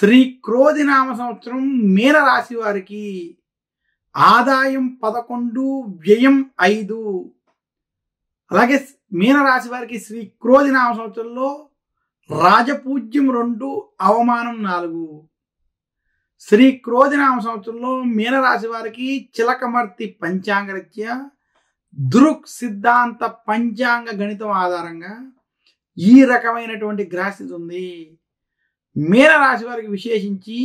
శ్రీ క్రోధినామ సంవత్సరం మీనరాశి వారికి ఆదాయం 11, వ్యయం 5. అలాగే మీనరాశి వారికి శ్రీ క్రోధినామ సంవత్సరంలో రాజపూజ్యం 2, అవమానం 4. శ్రీ క్రోధినామ సంవత్సరంలో మీనరాశి వారికి చిలకమర్తి పంచాంగరీత్యా దృక్ సిద్ధాంత పంచాంగ గణితం ఆధారంగా ఈ రకమైనటువంటి గ్రహస్థితి ఉంది. మీనరాశి వారికి విశేషించి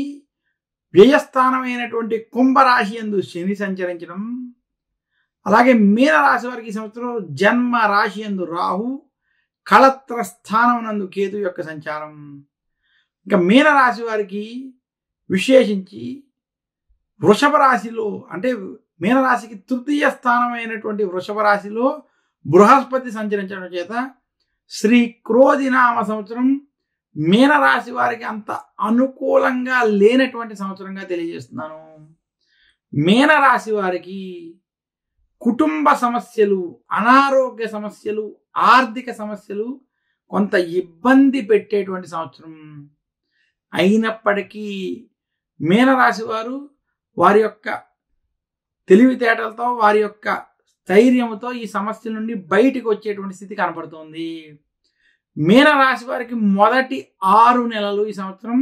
వ్యయస్థానమైనటువంటి కుంభరాశి యందు శని సంచరించడం, అలాగే మీనరాశి వారికి సంవత్సరం జన్మ రాశి యందు రాహు, కళత్ర స్థానం నందు కేతు యొక్క సంచారం. ఇంకా మీనరాశి వారికి విశేషించి వృషభ రాశిలో అంటే మీనరాశికి తృతీయ స్థానమైనటువంటి వృషభ రాశిలో బృహస్పతి సంచరించడం చేత శ్రీ క్రోధినామ సంవత్సరం మీనరాశి వారికి అంత అనుకూలంగా లేనటువంటి సంవత్సరంగా తెలియజేస్తున్నాను. మీనరాశి వారికి కుటుంబ సమస్యలు, అనారోగ్య సమస్యలు, ఆర్థిక సమస్యలు కొంత ఇబ్బంది పెట్టేటువంటి సంవత్సరం. అయినప్పటికీ మీనరాశి వారు వారి యొక్క తెలివితేటలతో, వారి యొక్క స్థైర్యంతో ఈ సమస్యల నుండి బయటికి వచ్చేటువంటి స్థితి కనపడుతోంది. మీనరాశి వారికి మొదటి 6 నెలలు ఈ సంవత్సరం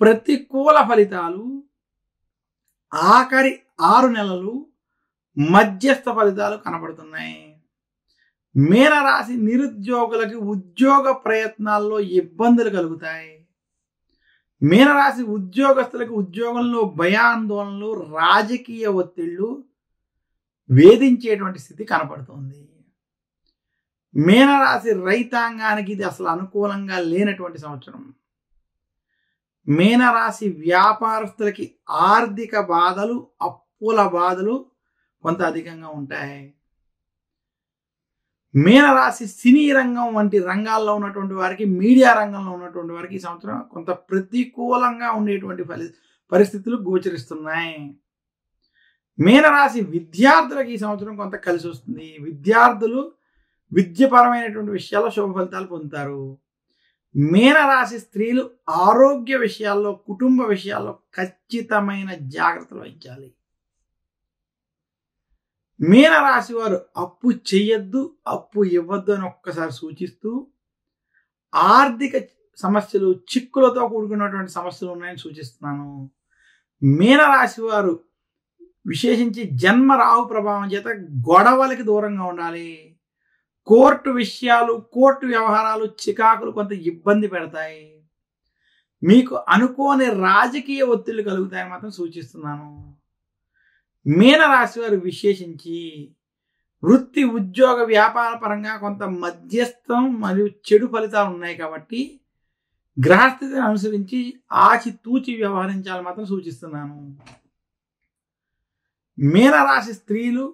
ప్రతికూల ఫలితాలు, ఆఖరి 6 నెలలు మధ్యస్థ ఫలితాలు కనపడుతున్నాయి. మీనరాశి నిరుద్యోగులకి ఉద్యోగ ప్రయత్నాల్లో ఇబ్బందులు కలుగుతాయి. మీనరాశి ఉద్యోగస్తులకు ఉద్యోగంలో భయాందోళనలు, రాజకీయ ఒత్తిళ్లు వేధించేటువంటి స్థితి కనపడుతోంది. మీనరాశి రైతాంగానికి ఇది అసలు అనుకూలంగా లేనటువంటి సంవత్సరం. మీనరాశి వ్యాపారస్తులకి ఆర్థిక బాధలు, అప్పుల బాధలు కొంత అధికంగా ఉంటాయి. మీనరాశి సినీ రంగం వంటి రంగాల్లో ఉన్నటువంటి వారికి, మీడియా రంగంలో ఉన్నటువంటి వారికి ఈ సంవత్సరం కొంత ప్రతికూలంగా ఉండేటువంటి పరిస్థితులు గోచరిస్తున్నాయి. మీనరాశి విద్యార్థులకు ఈ సంవత్సరం కొంత కలిసి వస్తుంది. విద్యార్థులు విద్యపరమైనటువంటి విషయాల్లో శుభ ఫలితాలు పొందుతారు. మీనరాశి స్త్రీలు ఆరోగ్య విషయాల్లో, కుటుంబ విషయాల్లో ఖచ్చితమైన జాగ్రత్తలు వహించాలి. మీనరాశి వారు అప్పు చేయొద్దు, అప్పు ఇవ్వద్దు అని ఒక్కసారి సూచిస్తూ, ఆర్థిక సమస్యలు, చిక్కులతో కూడుకున్నటువంటి సమస్యలు ఉన్నాయని సూచిస్తున్నాను. మీనరాశి వారు విశేషించి జన్మ రాహు ప్రభావం చేత గొడవలకి దూరంగా ఉండాలి. కోర్టు విషయాలు, కోర్టు వ్యవహారాలు, చికాకులు కొంత ఇబ్బంది పెడతాయి. మీకు అనుకోని రాజకీయ ఒత్తిళ్లు కలుగుతాయని మాత్రం సూచిస్తున్నాను. మీనరాశి వారు విశేషించి వృత్తి, ఉద్యోగ, వ్యాపార పరంగా కొంత మధ్యస్థం మరియు చెడు ఫలితాలు ఉన్నాయి కాబట్టి గ్రహస్థితిని అనుసరించి ఆచితూచి వ్యవహరించాలని మాత్రం సూచిస్తున్నాను. మీనరాశి స్త్రీలు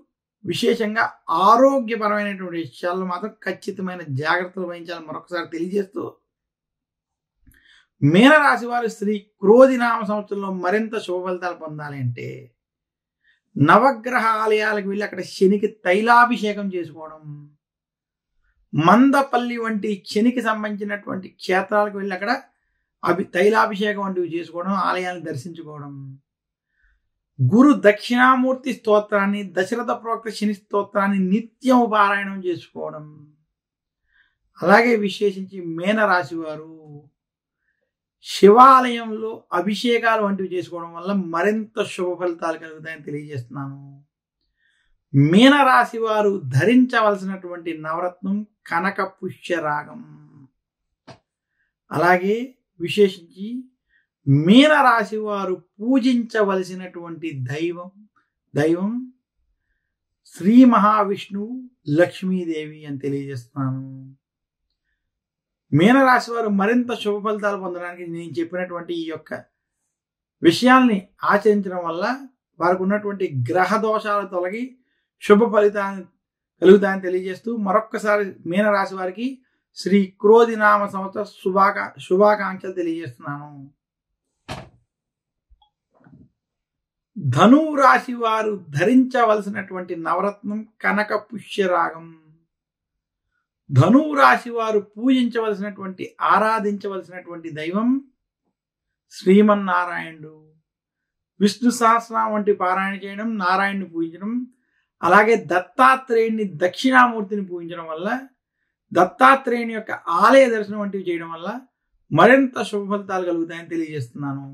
విశేషంగా ఆరోగ్యపరమైనటువంటి విషయాల్లో మాత్రం ఖచ్చితమైన జాగ్రత్తలు వహించాలని మరొకసారి తెలియజేస్తూ, మీనరాశి వారు శ్రీ క్రోధినామ సంవత్సరంలో మరింత శుభ ఫలితాలు పొందాలి అంటే నవగ్రహ ఆలయాలకు వెళ్ళి అక్కడ శనికి తైలాభిషేకం చేసుకోవడం, మందపల్లి వంటి శనికి సంబంధించినటువంటి క్షేత్రాలకు వెళ్ళి అక్కడ తైలాభిషేకం వంటివి చేసుకోవడం, ఆలయాన్ని దర్శించుకోవడం, గురు దక్షిణామూర్తి స్తోత్రాన్ని, దశరథ ప్రోక్త శని స్తోత్రాన్ని నిత్యం పారాయణం చేసుకోవడం, అలాగే విశేషించి మీనరాశి వారు శివాలయంలో అభిషేకాలు వంటివి చేసుకోవడం వల్ల మరింత శుభ ఫలితాలు కలుగుతాయని తెలియజేస్తున్నాను. మీనరాశి వారు ధరించవలసినటువంటి నవరత్నం కనక పుష్యరాగం. అలాగే విశేషించి మీనరాశి వారు పూజించవలసినటువంటి దైవం శ్రీ మహావిష్ణువు, లక్ష్మీదేవి అని తెలియజేస్తున్నాను. మీనరాశి వారు మరింత శుభ ఫలితాలు పొందడానికి నేను చెప్పినటువంటి ఈ యొక్క విషయాల్ని ఆచరించడం వల్ల వారికి ఉన్నటువంటి గ్రహ దోషాలు తొలగి శుభ ఫలితాన్ని కలుగుతాయని తెలియజేస్తూ మరొక్కసారి మీనరాశి వారికి శ్రీ క్రోధినామ సంవత్సర శుభాకాంక్షలు తెలియజేస్తున్నాను. ధను రాశి వారు ధరించవలసినటువంటి నవరత్నం కనక పుష్యరాగం. ధను రాశి వారు పూజించవలసినటువంటి, ఆరాధించవలసినటువంటి దైవం శ్రీమన్నారాయణుడు, విష్ణు సహస్రనామం వంటి పారాయణ చేయడం, నారాయణుని పూజించడం, అలాగే దత్తాత్రేయుని దక్షిణామూర్తిని పూజించడం వల్ల, దత్తాత్రేయుని యొక్క ఆలయ దర్శనం వంటివి చేయడం వల్ల మరింత శుభ ఫలితాలు కలుగుతాయని తెలియజేస్తున్నాను.